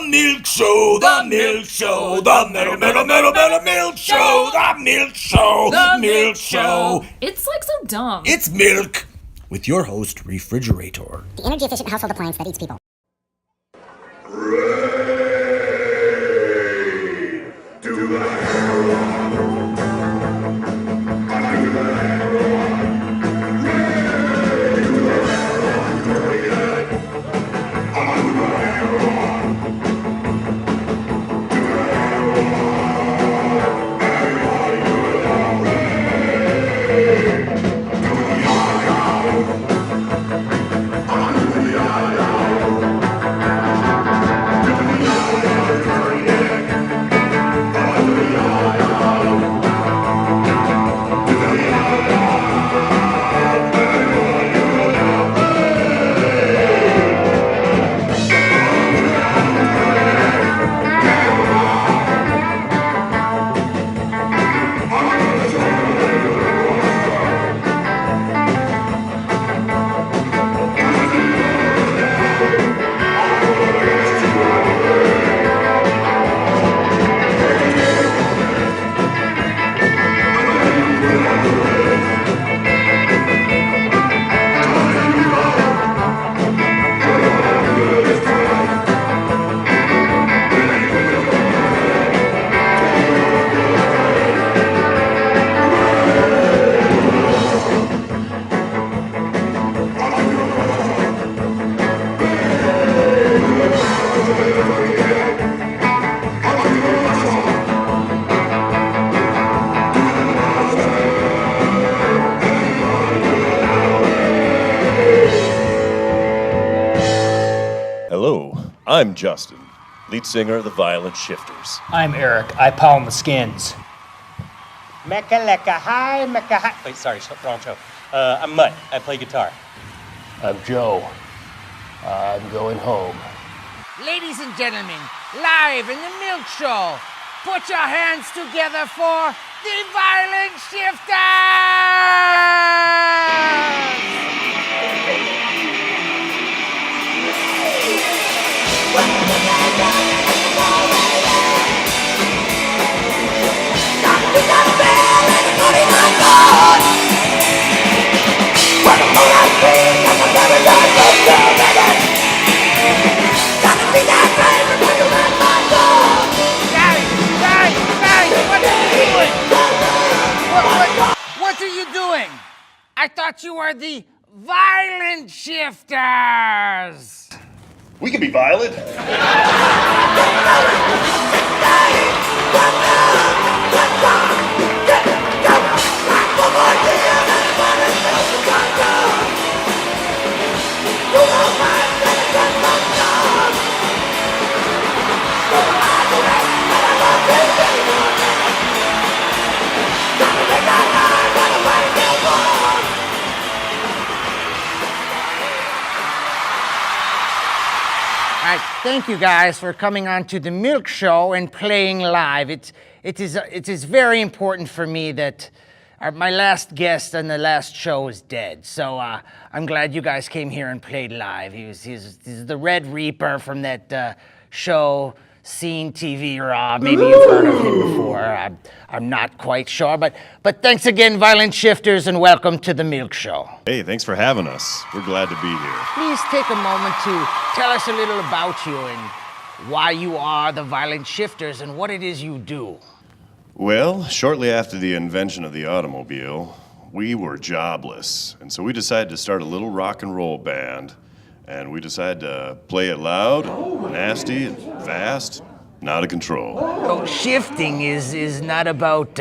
milk show, the milk show, the milk show, the milk show, the milk show. It's like so dumb. It's milk with your host, Refrigerator. The energy-efficient household appliance that eats people. I'm Justin, lead singer of the Violent Shifters. I'm Eric. I pound the skins. Mecca-lecca hi, mecca hi. Wait, sorry, wrong show. I'm Mutt. I play guitar. I'm Joe. I'm going home. Ladies and gentlemen, live in the Milk Show, put your hands together for the Violent Shifters! What are you doing? I thought you were the Violent Shifters. We can be violent. Thank you guys for coming on to the Milk Show and playing live. It is very important for me that my last guest on the last show is dead. So I'm glad you guys came here and played live. He's the Red Reaper from that show, Scene TV Raw. Maybe you've heard of him before. I'm not quite sure. But thanks again, Violent Shifters, and welcome to the Milk Show. Hey, thanks for having us. We're glad to be here. Please take a moment to tell us a little about you and why you are the Violent Shifters and what it is you do. Well, shortly after the invention of the automobile, we were jobless. And so we decided to start a little rock and roll band. And we decided to play it loud, nasty, and fast, and out of control. So shifting is not about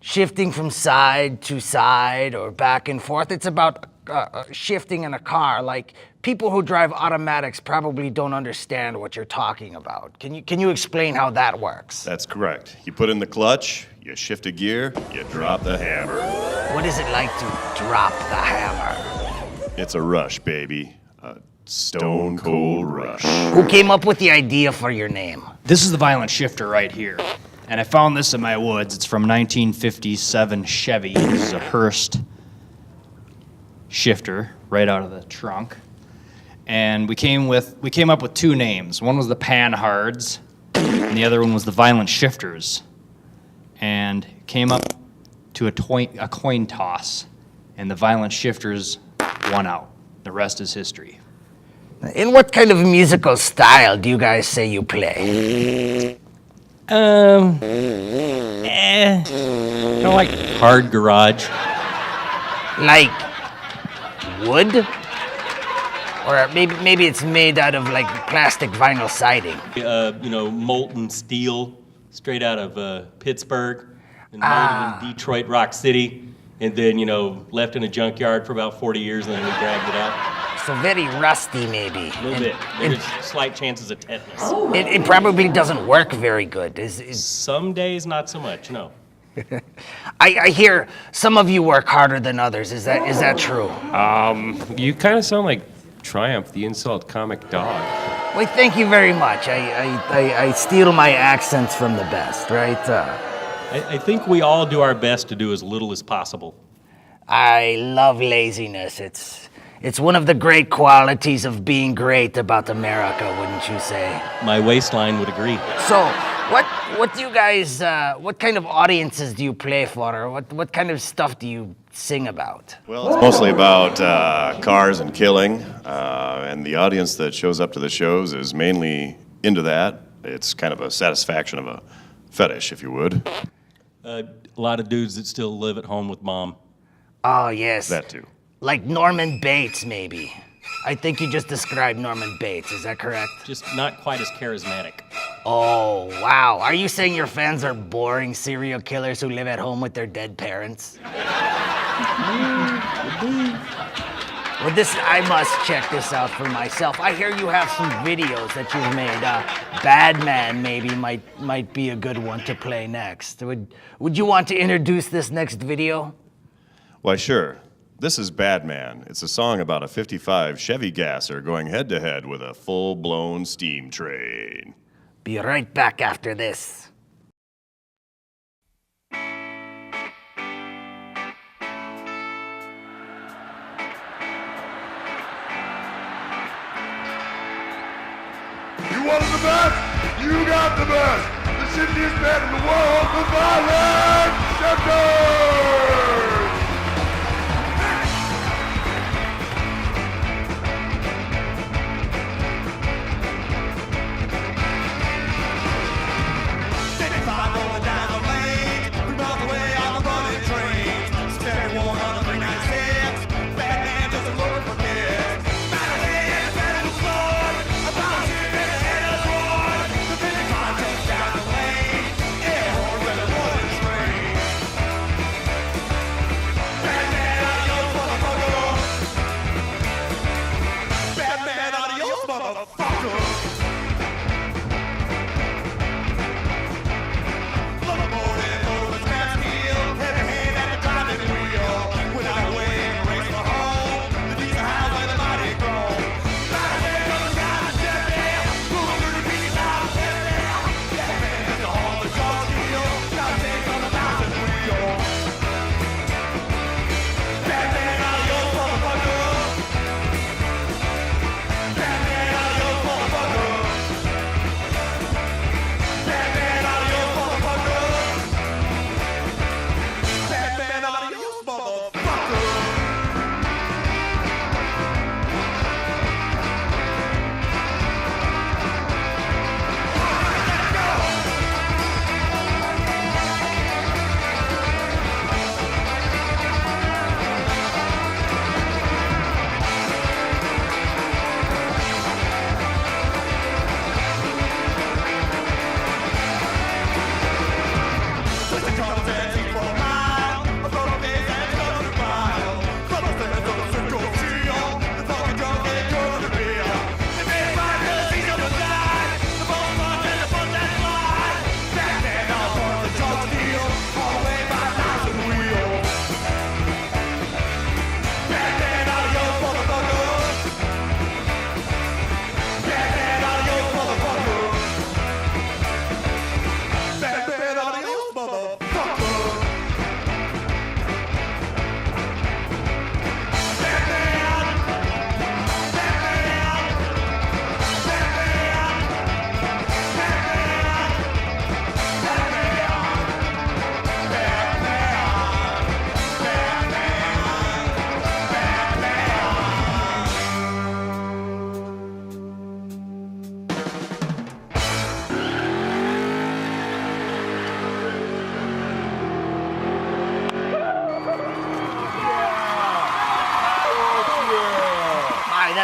shifting from side to side or back and forth. It's about shifting in a car. Like, people who drive automatics probably don't understand what you're talking about. Can you explain how that works? That's correct. You put in the clutch, you shift a gear, you drop the hammer. What is it like to drop the hammer? It's a rush, baby. A stone cold rush. Who came up with the idea for your name? This is the Violent Shifter right here. And I found this in my woods. It's from 1957 Chevy. This is a Hearst shifter right out of the trunk. and we came up with two names. One was the Panhards, and the other one was the Violent Shifters, and came up to a coin toss, and the Violent Shifters won out. The rest is history. In what kind of musical style do you guys say you play? Kind of like hard garage. Like wood? Or maybe it's made out of like plastic vinyl siding. Molten steel, straight out of Pittsburgh, and molded in Detroit, Rock City, and then left in a junkyard for about 40 years, and then we dragged it out. So very rusty, maybe. A little bit. There's slight chances of tetanus. It probably doesn't work very good. Some days, not so much. No. I hear some of you work harder than others. Is that true? You kind of sound like Triumph, the insult comic dog. Well, thank you very much. I steal my accents from the best, right? I think we all do our best to do as little as possible. I love laziness. It's one of the great qualities of being great about America, wouldn't you say? My waistline would agree. So, what do you guys, what kind of audiences do you play for, or what kind of stuff do you sing about? Well, it's mostly about cars and killing, and the audience that shows up to the shows is mainly into that. It's kind of a satisfaction of a fetish, if you would. A lot of dudes that still live at home with mom. Oh, yes. That too. Like Norman Bates, maybe. I think you just described Norman Bates, is that correct? Just not quite as charismatic. Oh, wow. Are you saying your fans are boring serial killers who live at home with their dead parents? Well, I must check this out for myself. I hear you have some videos that you've made. Bad Man maybe might be a good one to play next. Would you want to introduce this next video? Why, sure. This is Bad Man. It's a song about a 55 Chevy gasser going head-to-head with a full-blown steam train. Be right back after this. You wanted the best? You got the best! The shittiest band in the world, the Violent Shifters!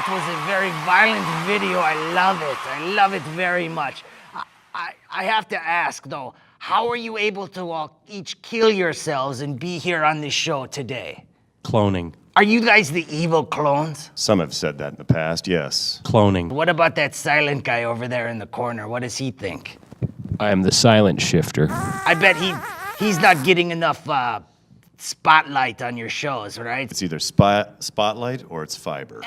that was a very violent video. I love it. I love it very much. I have to ask, though, how are you able to all each kill yourselves and be here on this show today? Cloning. Are you guys the evil clones? Some have said that in the past, yes. Cloning. What about that silent guy over there in the corner? What does he think? I am the silent shifter. I bet he's not getting enough spotlight on your shows, right? It's either spotlight or it's fiber.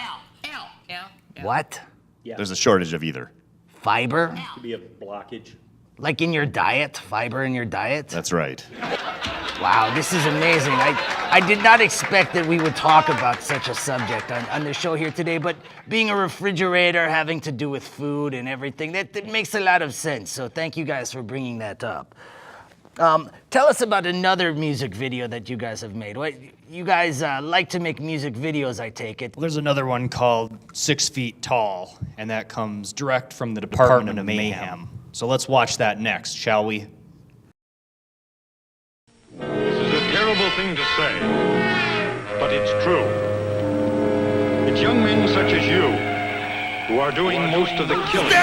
What? There's a shortage of either. Fiber? Could be a blockage. Like in your diet? Fiber in your diet? That's right. Wow, this is amazing. I did not expect that we would talk about such a subject on the show here today, but being a refrigerator, having to do with food and everything, that makes a lot of sense. So thank you guys for bringing that up. Tell us about another music video that you guys have made. What, you guys like to make music videos, I take it. Well, there's another one called 6 Feet Tall, and that comes direct from the Department of Mayhem. So let's watch that next, shall we? This is a terrible thing to say, but it's true. It's young men such as you who are doing most of the killing.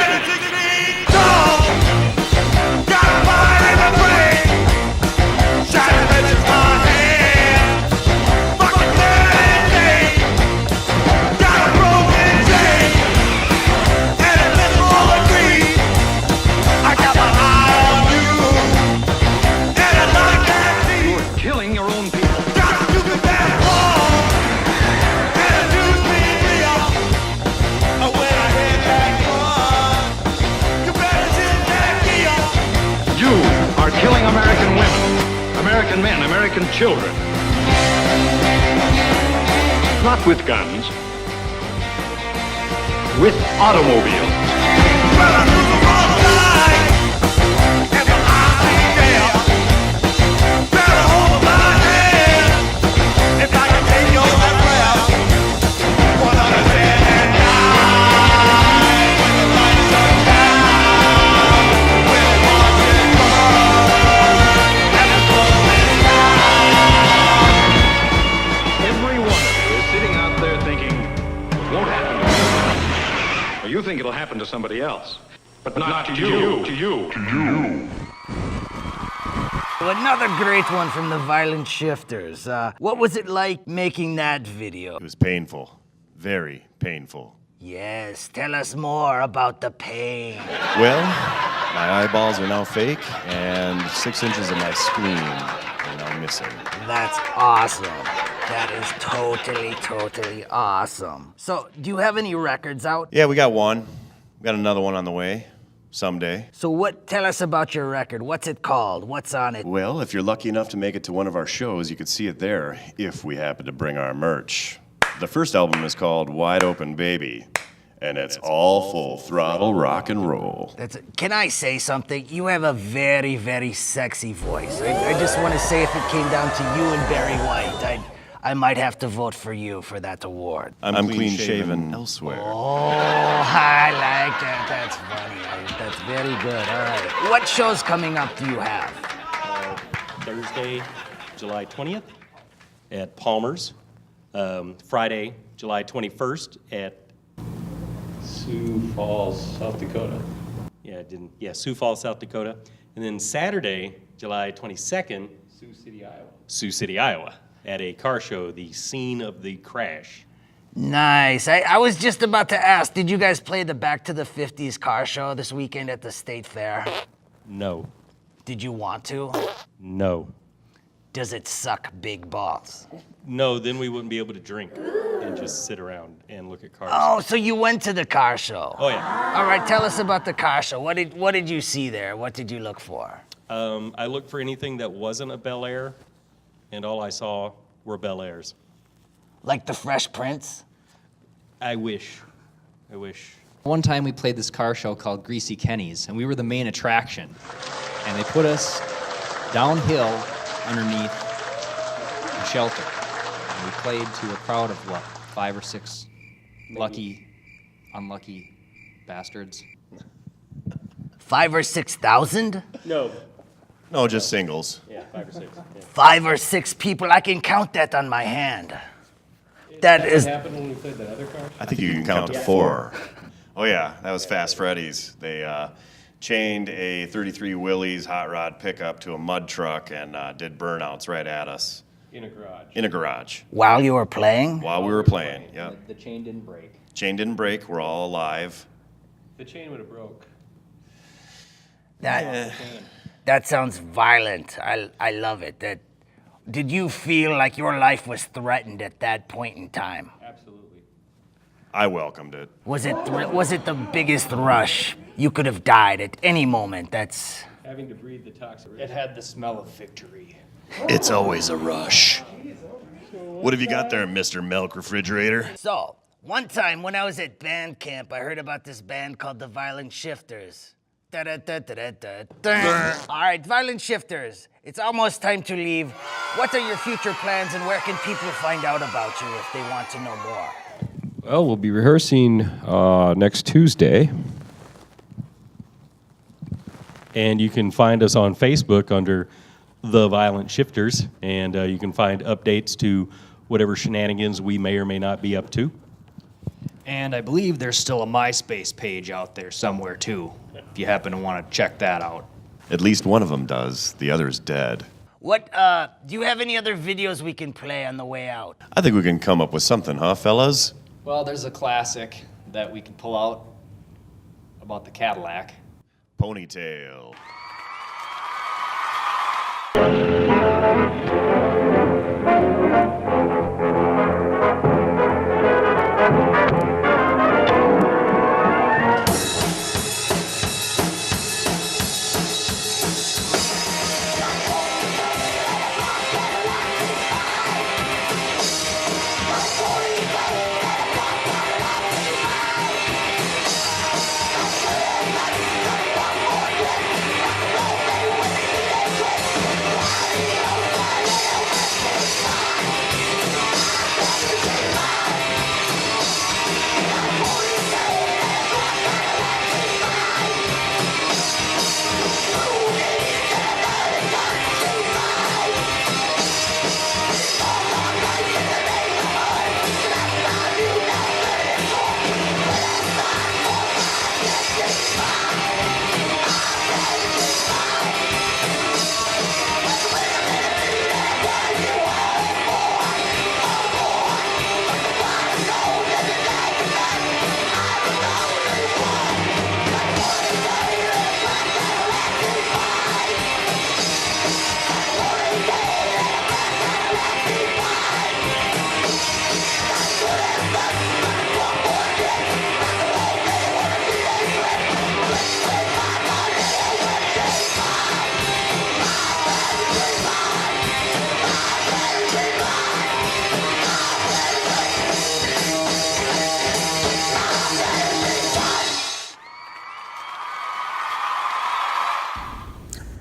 You're killing your own people. You are killing American women, American men, American children. Not with guns, with automobiles. Every one of you is sitting out there thinking, it won't happen to me. Or you think it'll happen to somebody else. But not to you. To you. Another great one from the Violent Shifters. What was it like making that video? It was painful. Very painful. Yes, tell us more about the pain. Well, my eyeballs are now fake, and 6 inches of my spleen are now missing. That's awesome. That is totally awesome. So, do you have any records out? Yeah, we got one. We got another one on the way. Someday. So tell us about your record. What's it called? What's on it? Well, if you're lucky enough to make it to one of our shows, you could see it there, if we happen to bring our merch. The first album is called Wide Open Baby, and it's all full throttle rock and roll. Can I say something? You have a very sexy voice. I just want to say, if it came down to you and Barry White, I might have to vote for you for that award. I'm clean shaven elsewhere. Oh, I like that. That's funny. That's very good. All right. What shows coming up do you have? Thursday, July 20th at Palmer's. Friday, July 21st at Sioux Falls, South Dakota. Sioux Falls, South Dakota. And then Saturday, July 22nd, Sioux City, Iowa, at a car show, the scene of the crash. Nice. I was just about to ask, did you guys play the Back to the 50s car show this weekend at the State Fair? No. Did you want to? No. Does it suck big balls? No, then we wouldn't be able to drink and just sit around and look at cars. Oh, so you went to the car show? Oh, yeah. All right, tell us about the car show. What did you see there? What did you look for? I looked for anything that wasn't a Bel Air, and all I saw were Bel Airs. Like the Fresh Prince? I wish. One time we played this car show called Greasy Kenny's, and we were the main attraction. And they put us downhill underneath a shelter. And we played to a crowd of, 5 or 6 unlucky bastards. 5 or 6,000? No. No, just singles. Yeah, 5 or 6. Yeah. 5 or 6 people. I can count that on my hand. that is. happened when we played that other card? I think you can count to 4. Oh yeah, that was Fast Freddy's. They chained a 33 Willys hot rod pickup to a mud truck and did burnouts right at us. In a garage. In a garage. While you were playing? While we were playing, yeah. The chain didn't break. Chain didn't break, we're all alive. The chain would have broke. That sounds violent. I love it. Did you feel like your life was threatened at that point in time? Absolutely. I welcomed it. Was it the biggest rush? You could have died at any moment. That's. Having to breathe the toxic. It had the smell of victory. It's always a rush. What have you got there, Mr. Milk Refrigerator? So, one time when I was at band camp, I heard about this band called the Violent Shifters. Da-da-da-da-da-da. All right, Violent Shifters. It's almost time to leave. What are your future plans and where can people find out about you if they want to know more? Well, we'll be rehearsing next Tuesday. And you can find us on Facebook under The Violent Shifters, and you can find updates to whatever shenanigans we may or may not be up to. And I believe there's still a MySpace page out there somewhere too, if you happen to want to check that out. At least one of them does. The other's dead. What, do you have any other videos we can play on the way out? I think we can come up with something, huh, fellas? Well, there's a classic that we can pull out about the Cadillac. Ponytail.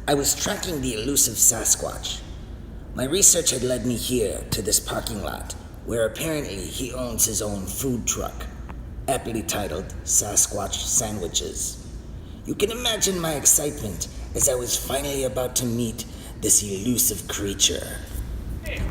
I was tracking the elusive Sasquatch. My research had led me here to this parking lot, where apparently he owns his own food truck, aptly titled Sasquatch Sandwiches. You can imagine my excitement as I was finally about to meet this elusive creature.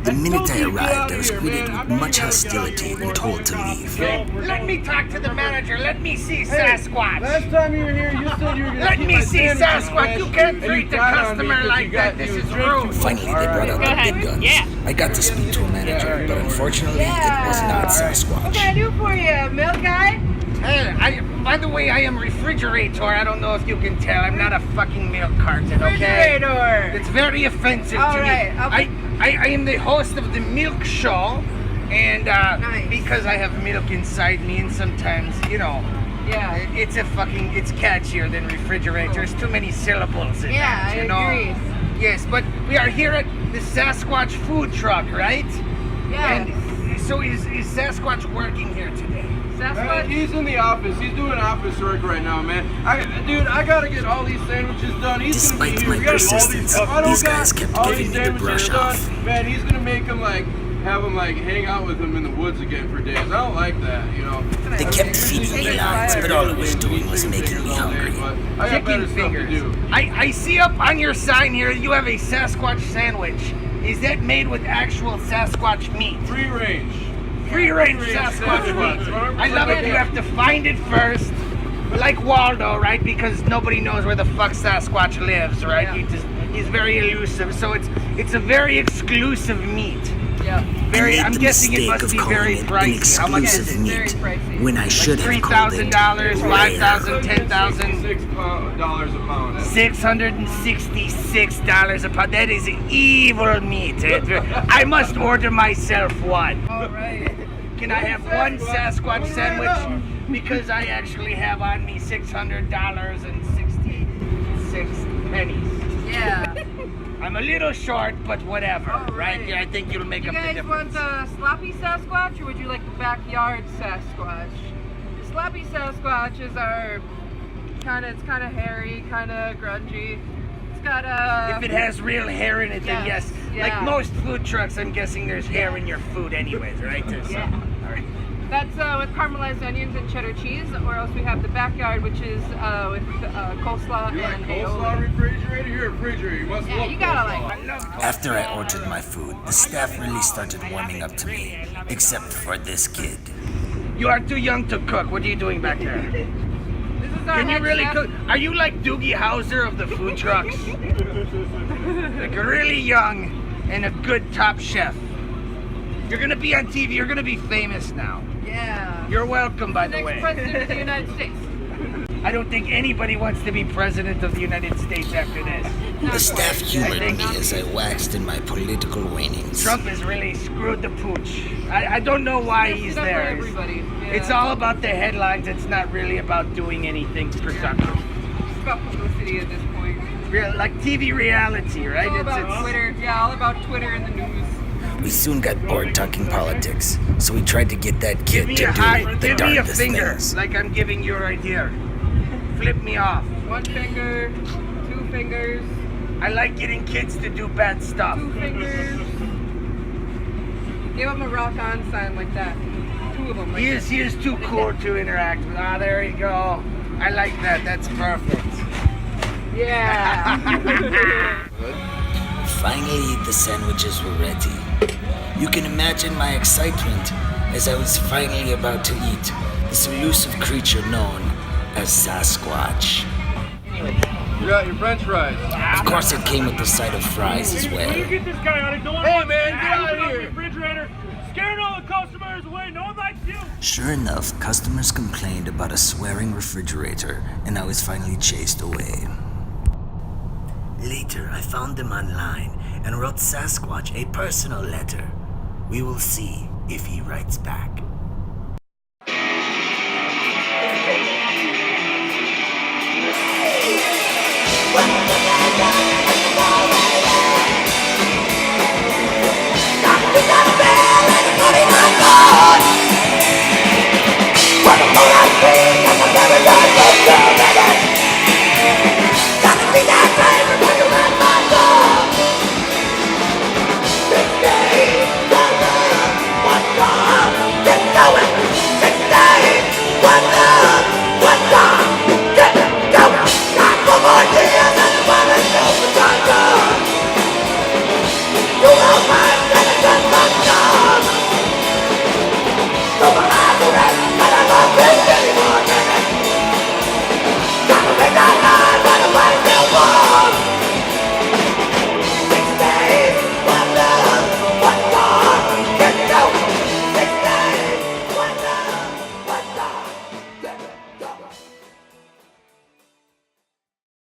The minute I arrived, I was greeted with much hostility and told to leave. Let me talk to the manager. Let me see Sasquatch. Last time you were here, you said you were going to Let me see Sasquatch. You can't treat the customer like that. This is rude. Finally, they brought out the big guns. I got to speak to a manager, but unfortunately, it was not Sasquatch. What can I do for you, milk guy? Hey, by the way, I am Refrigerator. I don't know if you can tell. I'm not a fucking milk carton, okay? Refrigerator. It's very offensive All to right, me. I am the host of the Milk Show, and Nice. because I have milk inside me, and sometimes, you know, Yeah. it's catchier than Refrigerator. There's too many syllables in Yeah, that, I you know? agree. Yes, but we are here at the Sasquatch food truck, right? Yeah. And so is Sasquatch working here today? Sasquatch? He's in the office. He's doing office work right now, man. I gotta get all these sandwiches done. He's gonna be Despite here. my We gotta do all persistence, I don't these got guys kept all giving these me the sandwiches brush done. off. Man, he's gonna make him have him hang out with him in the woods again for days. I don't like that, you know. They kept feeding me lines, but all it was doing was making me hungry. I got better Chicken stuff to fingers. do. I see up on your sign here you have a Sasquatch sandwich. Is that made with actual Sasquatch meat? Free range. free-range Sasquatch was. I love it. You have to find it first. Like Waldo, right? Because nobody knows where the fuck Sasquatch lives, right? He's very elusive, so it's a very exclusive meat. Yeah. Very. I I'm made the guessing it mistake must of be calling very it pricey. How much is inexclusive it? Very meat pricey. when I should have called it $3,000, $5,000, $10,000, $6 a pound. $666 a pound. That is evil meat. I must order myself one. All right. Can I have one Sasquatch sandwich? Because I actually have on me $600.66. Yeah. I'm a little short, but whatever, right? Yeah, I think you'll make You up the guys want difference. the sloppy Sasquatch, or would you like the backyard Sasquatch? The sloppy Sasquatches are it's kind of hairy, kind of grungy. It's got a. If it has real hair in it, then yes. Yeah. Like most food trucks, I'm guessing there's hair in your food anyways, right? Yeah. All right. That's with caramelized onions and cheddar cheese, or else we have the backyard, which is with coleslaw and Coleslaw aioli. refrigerator? You're a refrigerator. You must Yeah, love you gotta coleslaw. like. After I ordered my food, the staff really started warming up to me, except for this kid. You are too young to cook. What are you doing back there? This is our Can you head really chef. cook? Are you like Doogie Howser of the food trucks? Like really young and a good top chef. You're gonna be on TV. You're gonna be famous now. Yeah. You're welcome, by the Next way. president of the United States. I don't think anybody wants to be president of the United States after this. The staff humored me as I waxed in my political wanings. Trump has really screwed the pooch. I don't know why he's It's up for there. everybody. Yeah. It's all about the headlines. It's not really about doing anything productive. It's about publicity at this point. Real, like TV reality, right? It's all about Twitter. Yeah, all about Twitter and the news. We soon got bored talking politics, so we tried to get that Give kid me to a do high, the give me a darndest finger, things. like I'm giving you right here. Flip me off. One finger, two fingers, I like getting kids to do bad stuff. 2 fingers. Give him a rock on sign like that. 2 of them. Like He is too cool to interact with. Ah, there you go. I like that. That's perfect. that. Yeah. Finally, the sandwiches were ready. You can imagine my excitement as I was finally about to eat this elusive creature known as Sasquatch. You got your french fries. Of course, it came with the side of fries as well. Get this guy out of here. Hey, man, get out of here. Refrigerator. Scaring all the customers away. No one likes you. Sure enough, customers complained about a swearing refrigerator, and I was finally chased away. Later, I found them online and wrote Sasquatch a personal letter. We will see if he writes back. Well,